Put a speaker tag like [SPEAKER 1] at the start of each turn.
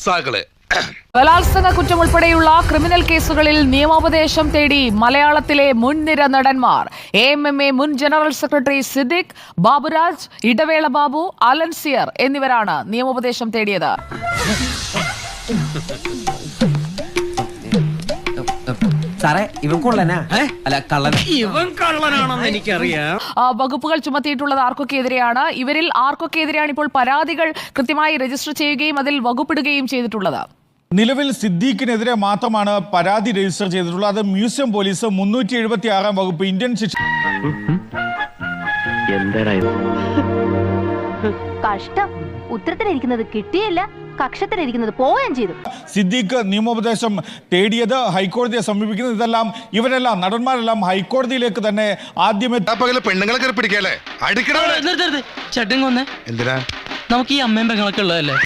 [SPEAKER 1] സാകളെ
[SPEAKER 2] ബലാത്സംഗ കുറ്റം ഉൾപ്പെടെയുള്ള ക്രിമിനൽ കേസുകളിൽ നിയമോപദേശം തേടി മലയാളത്തിലെ മുൻനിര നടന്മാർ AMMA മുൻ ജനറൽ സെക്രട്ടറി സിദ്ദിഖ്, ബാബുരാജ്, ഇടവേള ബാബു, അലൻസിയർ എന്നിവരാണ് നിയമോപദേശം തേടിയത്.
[SPEAKER 3] സാറേ ഇവൻ കൊള്ളനാ അല്ല കള്ളൻ.
[SPEAKER 4] ഇവൻ കള്ളനാണെന്ന് എനിക്കറിയാം.
[SPEAKER 2] വകുപ്പുകൾ ചുമത്തിയിട്ടുള്ളത് ആർക്കൊക്കെതിരെയാണ്? ഇവരിൽ ആർക്കൊക്കെതിരെയാണ് ഇപ്പോൾ പരാതികൾ കൃത്യമായി രജിസ്റ്റർ ചെയ്യുകയും അതിൽ വകുപ്പിടുകയും ചെയ്തിട്ടുള്ളത്?
[SPEAKER 5] നിലവിൽ സിദ്ദീഖിനെതിരെ മാത്രമാണ് പരാതി രജിസ്റ്റർ ചെയ്തിട്ടുള്ളത്. അത് മ്യൂസിയം പോലീസ് 376 വകുപ്പ് ഇന്ത്യൻ ശിക്ഷ.
[SPEAKER 6] കഷ്ടം, ഉത്തരത്തിലിരിക്കുന്നത് കിട്ടിയില്ല, കക്ഷത്തിലിരിക്കുന്നത് പോവുകയും ചെയ്തു.
[SPEAKER 5] സിദ്ദീഖ് നിയമോപദേശം തേടിയത് ഹൈക്കോടതിയെ സമീപിക്കുന്നത്. ഇതെല്ലാം ഇവരെല്ലാം നടന്മാരെല്ലാം ഹൈക്കോടതിയിലേക്ക് തന്നെ ആദ്യമേ
[SPEAKER 1] പെണ്ണുങ്ങളെ പിടിക്കല്ലേ
[SPEAKER 4] ചേട്ടൻ കൊന്നേ,
[SPEAKER 1] എന്തിനാ?
[SPEAKER 4] നമുക്ക് ഈ അമ്മയും പെങ്ങളൊക്കെ ഉള്ളതല്ലേ.